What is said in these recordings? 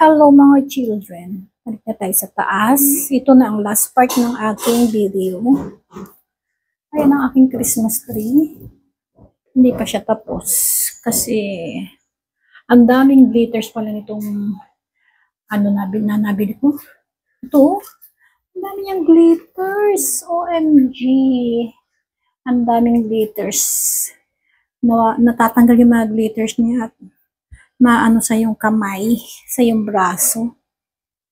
Hello mga children. Balik na tayo sa taas. Ito na ang last part ng aking video. Ayan ang aking Christmas tree. Hindi pa siya tapos. Kasi ang daming glitters pala nitong nabili ko. Ito. Ang dami niyang glitters. OMG. Ang daming glitters. Natatanggal yung mga glitters niya at maano sa yung kamay, sa yung braso.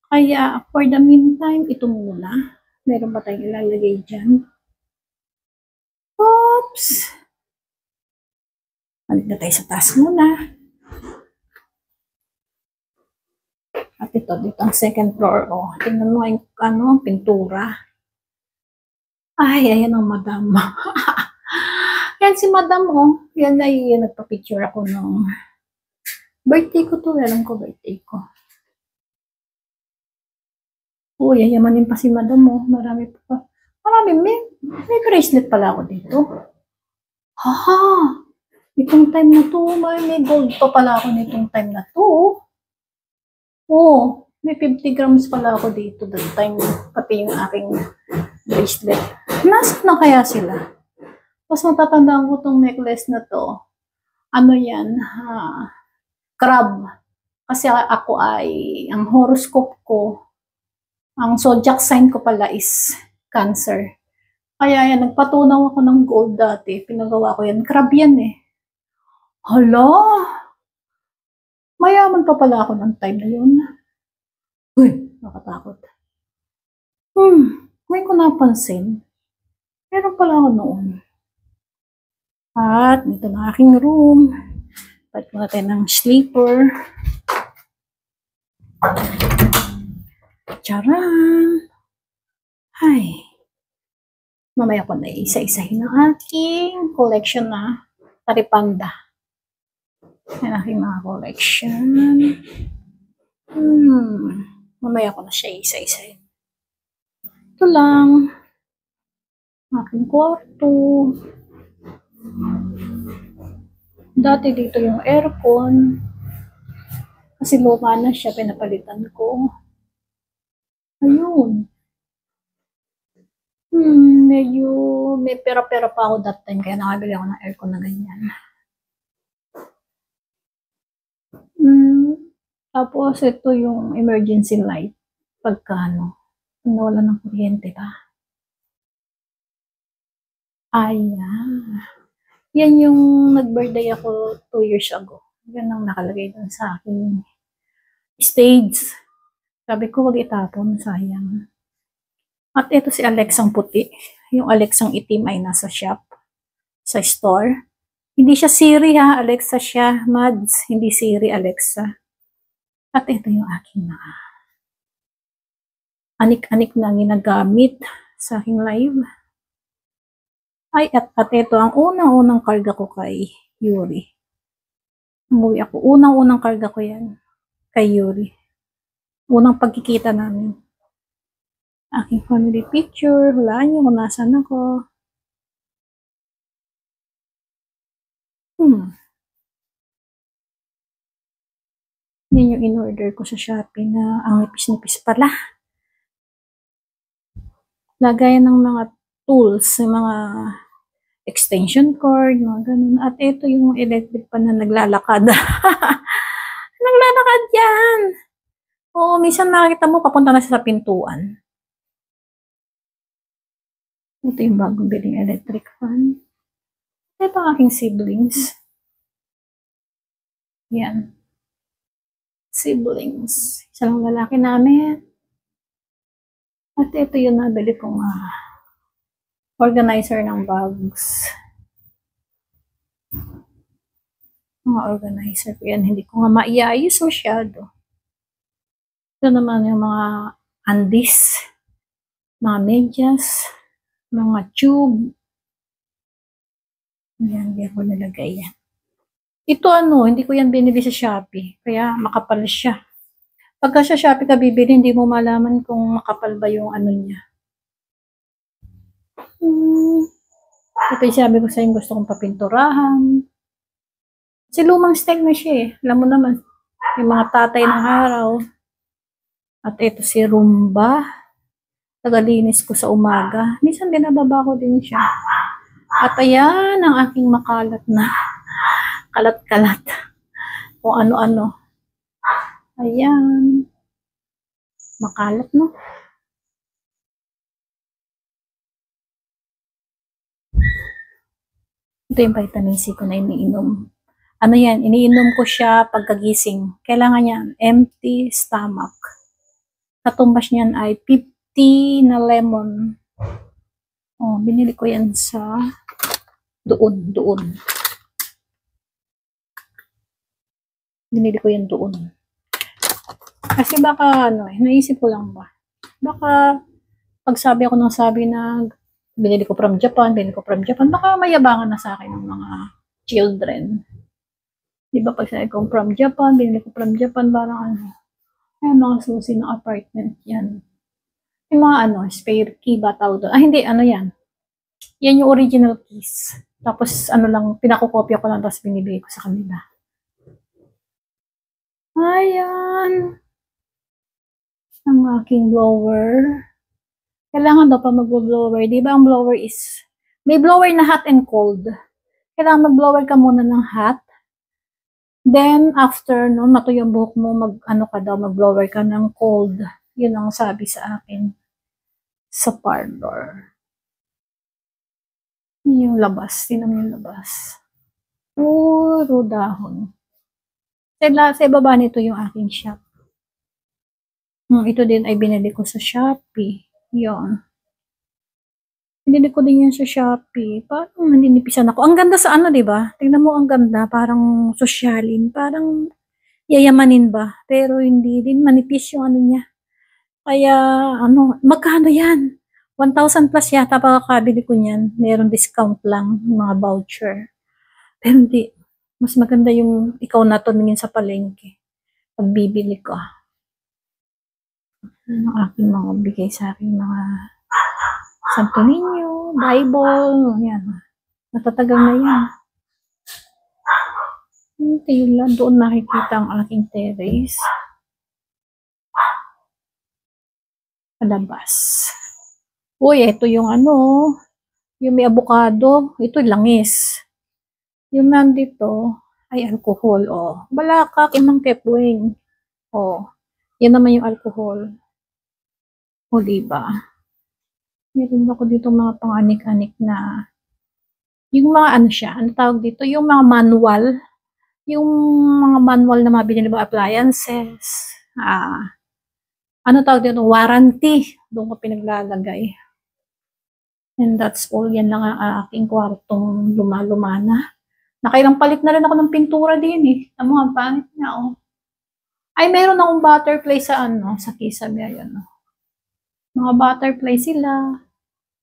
Kaya, for the meantime, ito muna. Meron ba tayong ilalagay dyan? Oops! Balik na tayo sa taas muna. At ito, dito ang second floor. Oh, tingnan mo yung pintura. Ay, ayan ang madam. Yan si madam, oh. Yan ay nagpa-picture ako nung birthday ko to. Alam ko birthday ko. Oh, yayamanin pa si madam, oh. Marami pa. May bracelet pala ako dito. Ha! Itong time na to, may gold pa pala ako nitong time na to. Oh, may 50 grams pala ako dito that time. Pati yung aking bracelet. Nasaan na kaya sila? Mas matatandaan ko tong necklace na to. Ano yan? Crab. Kasi ako ang horoscope ko, ang zodiac sign ko pala is Cancer. Kaya yan, nagpatunaw ako ng gold dati. Pinagawa ko yan. Crab yan eh. Hala! Mayaman pa pala ako ng time na yun. Uy, nakatakot. May ko napansin. Meron pala ako noon. At dito na aking room. Palit muna tayo ng sleeper. Charan! Ay. Mamaya ko na isa-isahin ang aking collection na taripanda. Yan aking mga collection. Mamaya ko na siya isa-isahin. Ito lang. Aking kwarto. Dati dito yung aircon. Kasi luma na siya, pinapalitan ko. Ayun. Medyo may pera-pera pa ako that time, kaya nakabili ako ng aircon na ganyan. Tapos ito yung emergency light. Pagka nawala ng kuryente pa. Ayan. Yan yung nag-birthday ako 2 years ago. Yan ang nakalagay dun sa aking stage. Sabi ko, wag itapon, sayang. At ito si Alexang puti. Yung Alexang itim ay nasa shop. Sa store. Hindi siya Siri ha, Alexa siya. Mads, hindi Siri, Alexa. At ito yung aking mga anik-anik na ginagamit sa aking live. Ay, at ito ang unang-unang karga ko kay Yuri. Umuwi ako. Unang-unang karga ko yan kay Yuri. Unang pagkikita namin. Aking family picture. Hulaan nyo kung nasan ako. Yan yung in-order ko sa Shopee na ang nipis-nipis pala. Lagayan ng mga tools, mga extension cord, mga ganun. At ito yung electric pa na naglalakad. Naglalakad yan! Oo, minsan nakikita mo, papunta na sa pintuan. Ito yung bagong biling electric fan. Ito ang aking siblings. Yan. Siblings. Isa lang lalaki namin. At ito yung nabili kong organizer ng bags. Mga organizer ko yan. Hindi ko nga maiayos masyado. Ito naman yung mga undies, mga medyas, mga tube. Yan, hindi ako nilagay yan. Ito hindi ko yan binili sa Shopee. Kaya makapal siya. Pagka sa Shopee ka bibili, hindi mo malaman kung makapal ba yung niya. Ito yung sabi ko sa inyo, gusto kong papinturahan. Kasi lumang style na siya eh. Alam mo naman, yung mga tatay ng araw, At ito si Roomba. Tagalinis ko sa umaga. Minsan binababa ko din siya. At ayan ang aking makalat na kalat-kalat. Kung ano-ano. Ayan. Makalat, no? Ito yung vitamin C ko na iniinom. Ano yan? Iniinom ko siya pagkagising. Kailangan yan, empty stomach. Katumbas niyan ay 50 na lemon. Oh, binili ko yan sa doon. Binili ko yan doon. Kasi baka, naisip ko lang ba? Baka, pag sabi ako ng sabi na binili ko from Japan, baka mayabangan na sa akin ng mga children. Di ba pag sabi ko from Japan, binili ko from Japan, parang ay mga susi ng apartment yan. Yung mga spare key ba tawag doon? Hindi, yan. Yan yung original keys. Tapos, lang, pinakokopya ko lang, tapos binibigay ko sa kanila. Ayan. Ang aking blower. Kailangan daw pa mag-blower. Di ba ang blower is, may blower na hot and cold. Kailangan mag-blower ka muna ng hot. Then, after nun, matuyo yung buhok mo, mag-blower ka ng cold. Yun ang sabi sa akin sa parlor. Yung labas. Tinan mo yung labas. Puro dahon. Sa baba nito yung aking shop. Ito din ay binili ko sa Shopee. Yun. Binili ko din yan sa Shopee. Parang naninipisan ako. Ang ganda sa diba? Tingnan mo, ang ganda. Parang sosyalin. Parang yayamanin ba? Pero hindi din. Manipis yung niya. Kaya, magkano yan? 1,000 plus yata pagkakabili ko niyan. Meron discount lang. Mga voucher. Pero hindi. Mas maganda yung ikaw na tumingin sa palengke. Pag bibili ka. Ang aking mga bigay sa aking mga Santo Niño, Bible, yan. Matatagal na yan. Tila, doon nakikita ang aking terrace. Palabas. Uy, ito yung yung may avocado. Ito langis. Yung nandito ay alcohol. Oh. Balakak, imang kepwing. Oh. Yan naman yung alcohol. O, diba? Meron ako dito mga pang-anik-anik na yung mga siya, tawag dito? Yung mga manual. Yung mga manual na mabili ba appliances. Tawag dito? Warranty. Doon ko pinaglalagay. And that's all. Yan lang ang aking kwartong luma-luma na. Nakailang palit na rin ako ng pintura din eh. Ang mga pangit na Ay, meron akong butterfly sa sa Kisabi. Ayan Mga butterfly sila.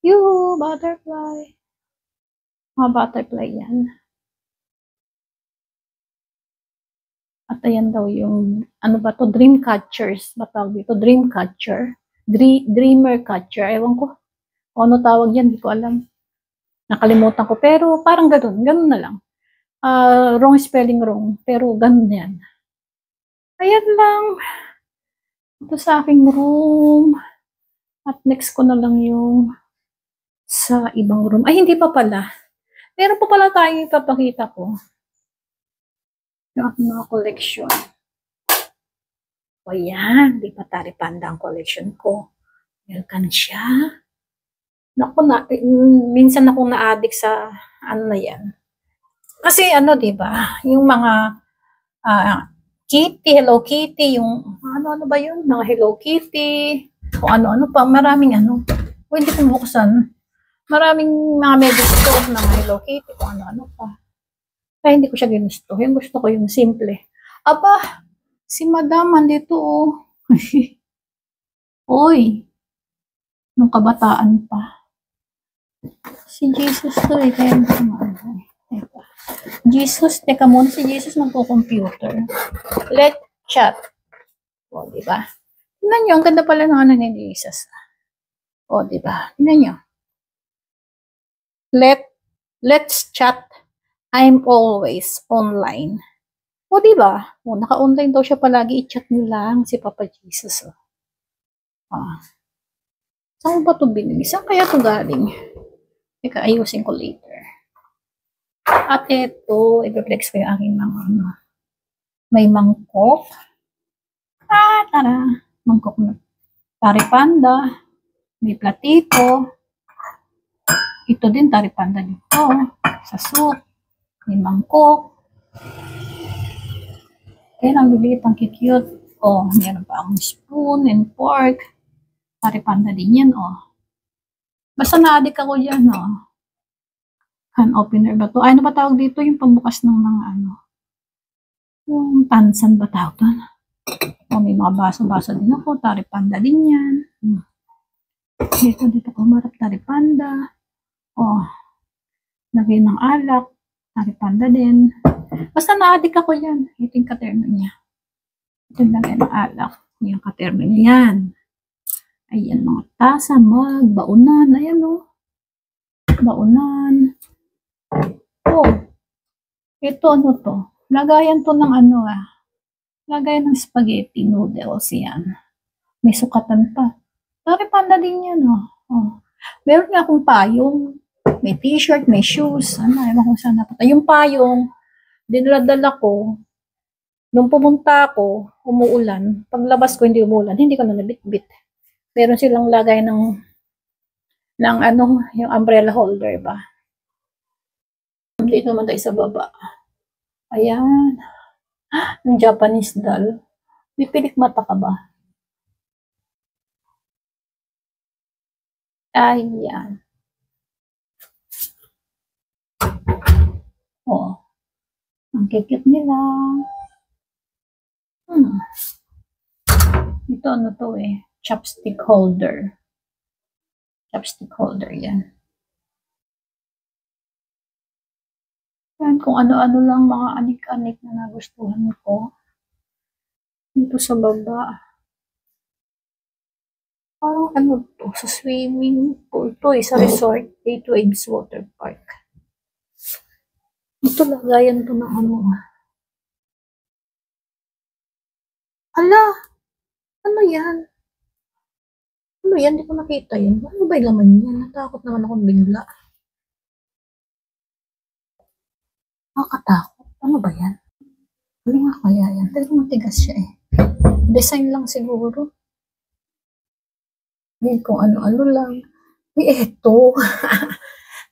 Yoo, butterfly. Mga butterfly yan. At ayan daw yung, dream catchers. Batawag dito, dream catcher. Dreamer catcher. Ewan ko. Ano tawag yan, hindi ko alam. Nakalimutan ko. Pero parang ganun na lang. Wrong spelling wrong. Pero ganun yan. Ayan lang. Ito sa aking room. At next ko na lang yung sa ibang room. Ay, hindi pa pala. Meron pa pala tayong ipapakita ko. Yung aking mga collection. O yan, di pa taripanda ang collection ko. Meron siya. Naku, minsan akong na-addict sa na yan. Kasi di ba, yung mga Kitty, Hello Kitty, yung ano ba yun? Mga Hello Kitty, o ano pa, maraming hindi ko buksan. Maraming mga medyo na mga Hello Kitty, kung ano pa. Kaya hindi ko siya ginusto. Yung gusto ko yung simple. Aba, si Madam, andito Uy, nung kabataan pa. Si Jesus to kaya hindi ko Jesus, teka muna, si Jesus magpo-computer. Let's chat. O, diba? Tingnan nyo, ang ganda pala ng ni Jesus. O, diba? Tingnan nyo. Let's chat. I'm always online. O, diba? O, naka-online daw siya palagi. I-chat nyo lang si Papa Jesus. Ah, saan ba ito binili? Saan kaya ito galing? Teka, ayusin ko later. At ito, i-flex ko yung aking mga ano. May mangkok. Tara. Mangkok na. Taripanda. May platito. Ito din, taripanda dito. Sa soup. May mangkok. Kaya ang liliit, ang cute. Oh, meron pa ang spoon and fork. Taripanda din yan, oh. Basta na-addict ako dyan, oh. Can opener ba to? Ay, ano ba tawag dito? Yung pambukas ng mga ano. Yung tansan ba tawag doon? O, may mga baso-baso din ako. Taripanda din yan. Dito ko marap taripanda. O, lagay ng alak. Taripanda din. Basta na-addict ako yan. Ito yung katerno niya. Ito yung lagay ng alak. Yung katerno niya yan. Ayan, mga tasa, mug, baunan. Ayan, o. Baunan. Oh, ito ano to? Lagayan to ng ano lagayan ng spaghetti noodles yan. May sukatan pa. Taripanda din yan, oh. Meron nga akong payong. May t-shirt, may shoes. Ano, ewan kung saan napunta. Yung payong, dinaladala ko. Nung pumunta ako, umuulan. Paglabas ko, hindi umuulan. Hindi ko na nabitbit. Meron silang lagay ng ano, yung umbrella holder ba? Dito naman tayo sa baba. Ayan. Yung Japanese doll. May pilik mata ka ba? Ayan. Oh. Ang kikit nila. Ito ano to chopstick holder. Chopstick holder yan. Yan, kung ano-ano lang mga anik-anik na nagustuhan ko. Dito sa baba. Parang ano to, sa swimming pool to sa resort, 8 Waves Water Park. Ito lagayan to na ano. Ala! Ano yan? Ano yan? Hindi ko nakita yan. Ano ba yung laman yan? Natakot naman akong bigla. Nakakatakot. Ano ba yan? Ano nga kaya yan? Pero matigas siya Design lang siguro. Hindi kung ano-ano lang. Eto.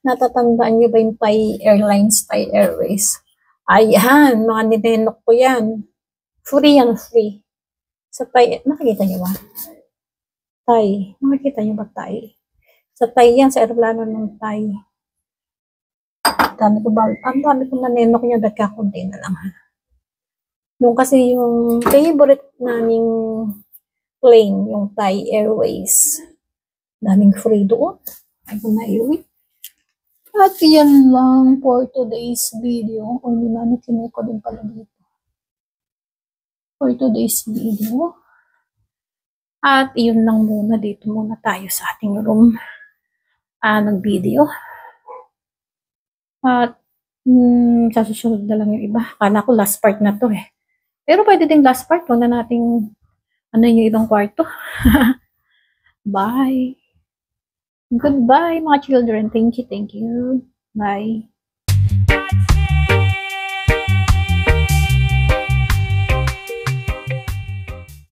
Natatandaan niyo ba yung Thai Airlines, Thai Airways? Ayan, mga ninenok ko yan. Free yan, free. Sa Thai, nakikita niyo ba? Thai. Nakikita niyo ba Thai? Sa Thai yan, sa aeroplano ng Thai. Ang dami ko nanenok niya, dagkakunti na lang. Yung kasi yung favorite naming plane, yung Thai Airways. Daming free doon. Ay ko na iuwi. At yan lang for today's video. Kung di man, ko din pala dito. For today's video. At yun lang muna. Dito muna tayo sa ating room. Nag-video. At sa susunod na lang yung iba. Akala ko last part na to Pero pwede din last part. Huwag na nating ano yung ibang kwarto. Bye. Goodbye, mga children. Thank you. Bye.